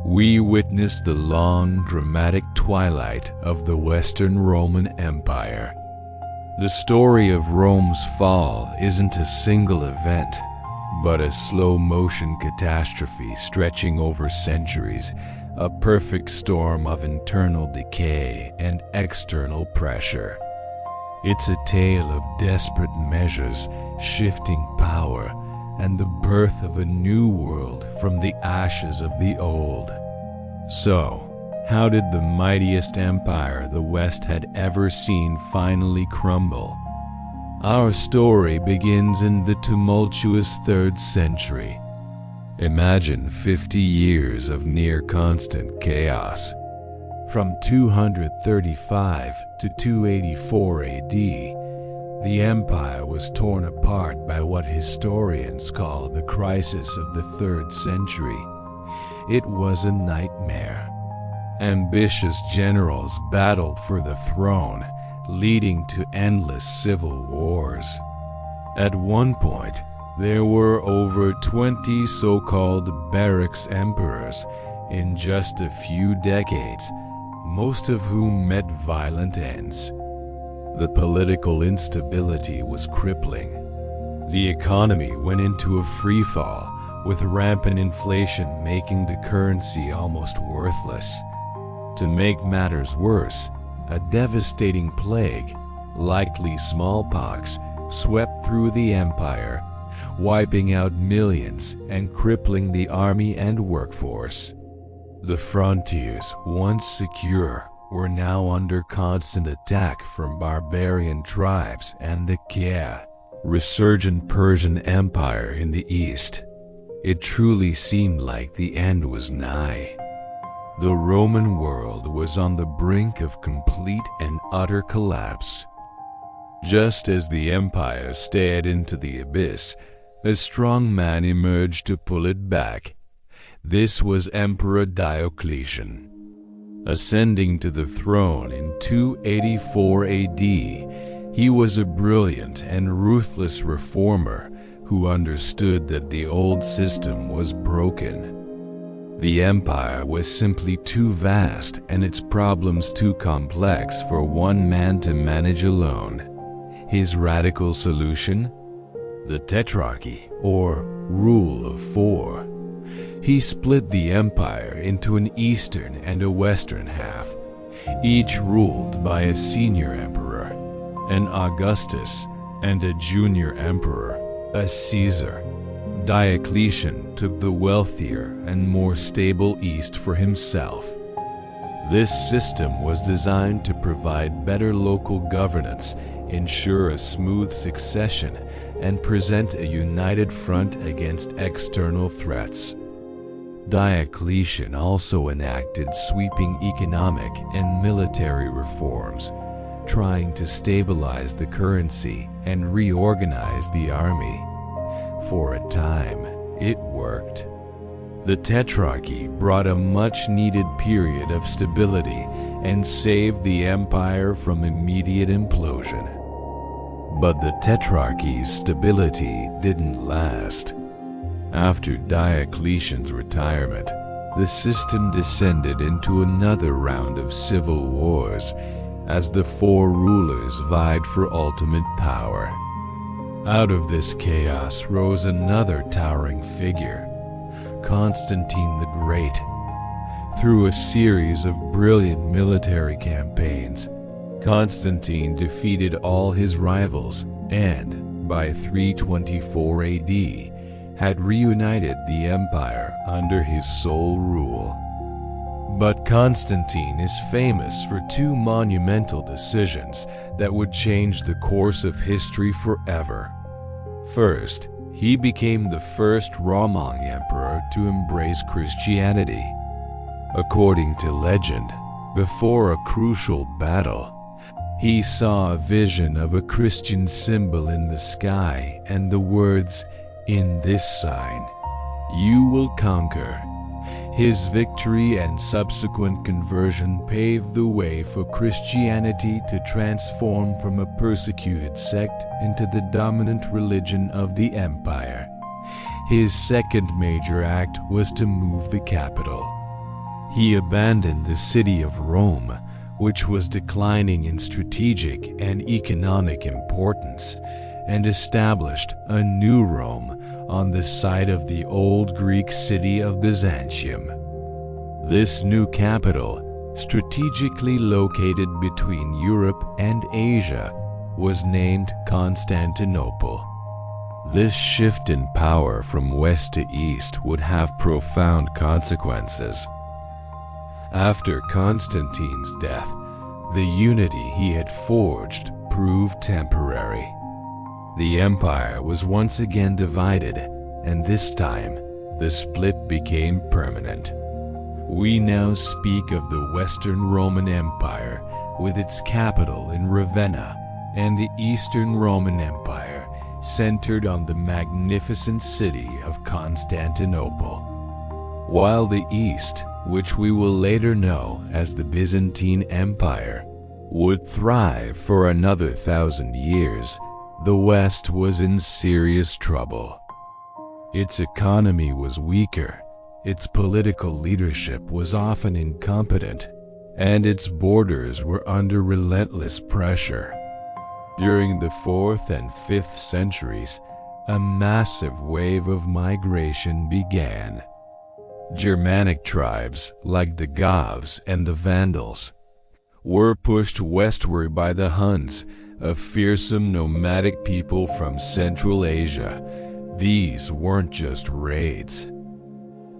Speaker 2: We witnessed the long, dramatic twilight of the Western Roman Empire. The story of Rome's fall isn't a single event. but a slow-motion catastrophe stretching over centuries, a perfect storm of internal decay and external pressure. It's a tale of desperate measures, shifting power, and the birth of a new world from the ashes of the old. So, how did the mightiest empire the West had ever seen finally crumble? Our story begins in the tumultuous 3rd century. Imagine 50 years of near-constant chaos. From 235 to 284 AD, the empire was torn apart by what historians call the crisis of the 3rd century. It was a nightmare. Ambitious generals battled for the throne, leading to endless civil wars. At one point, there were over 20 so-called barracks emperors in just a few decades, most of whom met violent ends. The political instability was crippling. The economy went into a freefall, with rampant inflation making the currency almost worthless. To make matters worse, a devastating plague, likely smallpox, swept through the empire, wiping out millions and crippling the army and workforce. The frontiers, once secure, were now under constant attack from barbarian tribes and the Kea, resurgent Persian Empire in the east. It truly seemed like the end was nigh. The Roman world was on the brink of complete and utter collapse. Just as the empire stared into the abyss, a strong man emerged to pull it back. This was Emperor Diocletian. Ascending to the throne in 284 AD, he was a brilliant and ruthless reformer who understood that the old system was broken. The empire was simply too vast and its problems too complex for one man to manage alone. His radical solution? The Tetrarchy, or Rule of Four. He split the empire into an eastern and a western half, each ruled by a senior emperor, an Augustus, and a junior emperor, a Caesar. Diocletian took the wealthier and more stable East for himself. This system was designed to provide better local governance, ensure a smooth succession, and present a united front against external threats. Diocletian also enacted sweeping economic and military reforms, trying to stabilize the currency and reorganize the army. For a time, it worked. The Tetrarchy brought a much-needed period of stability and saved the empire from immediate implosion. But the Tetrarchy's stability didn't last. After Diocletian's retirement, the system descended into another round of civil wars as the four rulers vied for ultimate power. Out of this chaos rose another towering figure, Constantine the Great. Through a series of brilliant military campaigns, Constantine defeated all his rivals and, by 324 AD, had reunited the empire under his sole rule. But Constantine is famous for two monumental decisions that would change the course of history forever. First, he became the first Roman emperor to embrace Christianity. According to legend, before a crucial battle, he saw a vision of a Christian symbol in the sky and the words, "In this sign, you will conquer." His victory and subsequent conversion paved the way for Christianity to transform from a persecuted sect into the dominant religion of the empire. His second major act was to move the capital. He abandoned the city of Rome, which was declining in strategic and economic importance, and established a new Rome on the site of the old Greek city of Byzantium. This new capital, strategically located between Europe and Asia, was named Constantinople. This shift in power from west to east would have profound consequences. After Constantine's death, the unity he had forged proved temporary. The empire was once again divided, and this time, the split became permanent. We now speak of the Western Roman Empire, with its capital in Ravenna, and the Eastern Roman Empire, centered on the magnificent city of Constantinople. While the East, which we will later know as the Byzantine Empire, would thrive for another 1,000 years, the West was in serious trouble. Its economy was weaker, its political leadership was often incompetent, and its borders were under relentless pressure. During the 4th and 5th centuries, a massive wave of migration began. Germanic tribes, like the Goths and the Vandals, were pushed westward by the Huns, a fearsome nomadic people from Central Asia. These weren't just raids.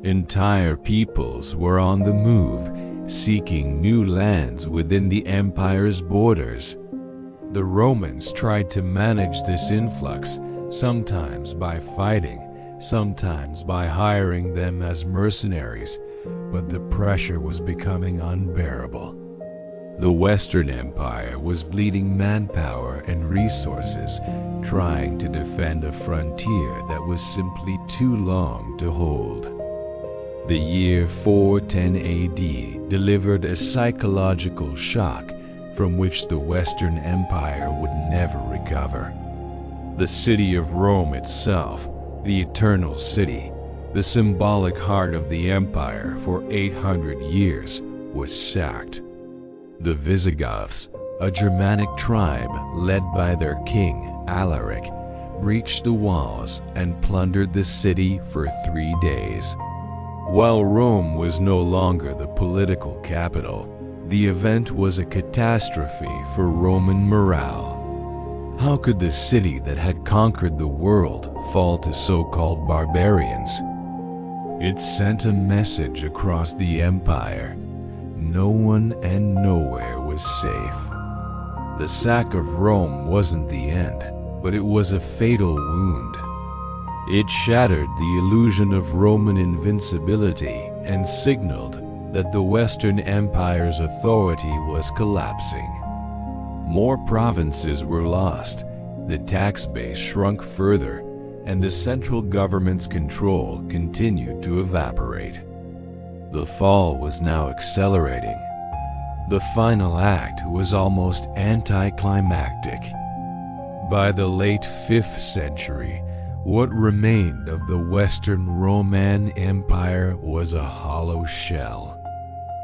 Speaker 2: Entire peoples were on the move, seeking new lands within the empire's borders. The Romans tried to manage this influx, sometimes by fighting, sometimes by hiring them as mercenaries, but the pressure was becoming unbearable. The Western Empire was bleeding manpower and resources, trying to defend a frontier that was simply too long to hold. The year 410 AD delivered a psychological shock from which the Western Empire would never recover. The city of Rome itself, the eternal city, the symbolic heart of the empire for 800 years, was sacked. The Visigoths, a Germanic tribe led by their king, Alaric, breached the walls and plundered the city for 3 days. While Rome was no longer the political capital, the event was a catastrophe for Roman morale. How could the city that had conquered the world fall to so-called barbarians? It sent a message across the empire. No one and nowhere was safe. The sack of Rome wasn't the end, but it was a fatal wound. It shattered the illusion of Roman invincibility and signaled that the Western Empire's authority was collapsing. More provinces were lost, the tax base shrunk further, and the central government's control continued to evaporate. The fall was now accelerating. The final act was almost anticlimactic. By the late 5th century, what remained of the Western Roman Empire was a hollow shell.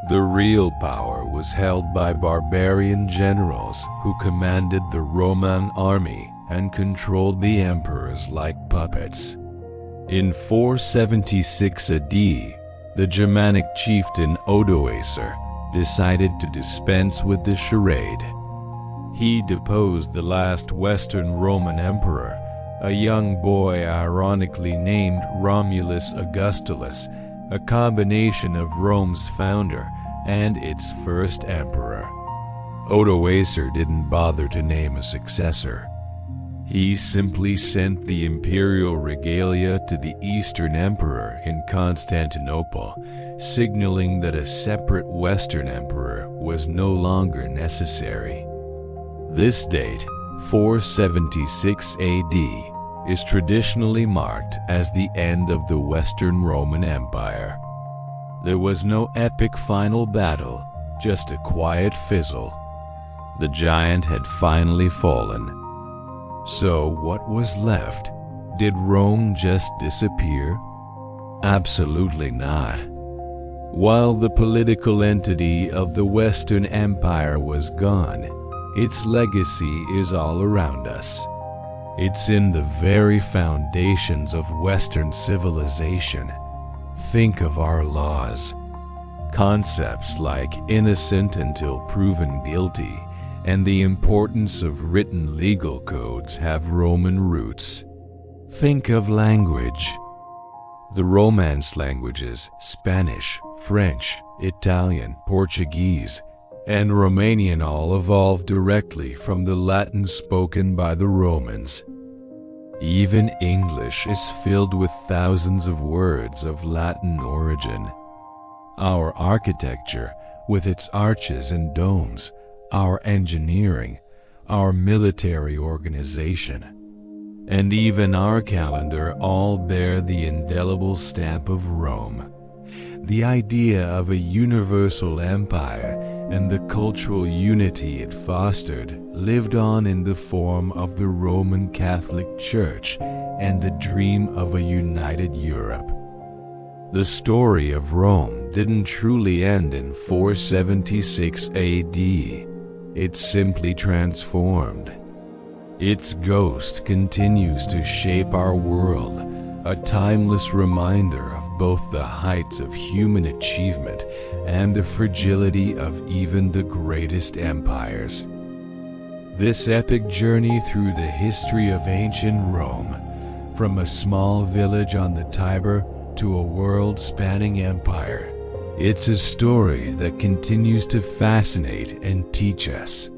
Speaker 2: The real power was held by barbarian generals who commanded the Roman army and controlled the emperors like puppets. In 476 AD, the Germanic chieftain Odoacer decided to dispense with the charade. He deposed the last Western Roman emperor, a young boy ironically named Romulus Augustulus, a combination of Rome's founder and its first emperor. Odoacer didn't bother to name a successor. He simply sent the imperial regalia to the Eastern Emperor in Constantinople, signaling that a separate Western Emperor was no longer necessary. This date, 476 AD, is traditionally marked as the end of the Western Roman Empire. There was no epic final battle, just a quiet fizzle. The giant had finally fallen. So what was left? Did Rome just disappear? Absolutely not. While the political entity of the Western Empire was gone, its legacy is all around us. It's in the very foundations of Western civilization. Think of our laws. Concepts like innocent until proven guilty and the importance of written legal codes have Roman roots. Think of language. The Romance languages, Spanish, French, Italian, Portuguese, and Romanian all evolved directly from the Latin spoken by the Romans. Even English is filled with thousands of words of Latin origin. Our architecture, with its arches and domes, our engineering, our military organization, and even our calendar all bear the indelible stamp of Rome. The idea of a universal empire and the cultural unity it fostered lived on in the form of the Roman Catholic Church and the dream of a united Europe. The story of Rome didn't truly end in 476 AD. It simply transformed. Its ghost continues to shape our world, a timeless reminder of both the heights of human achievement and the fragility of even the greatest empires. This epic journey through the history of ancient Rome, from a small village on the Tiber to a world-spanning empire, it's a story that continues to fascinate and teach us.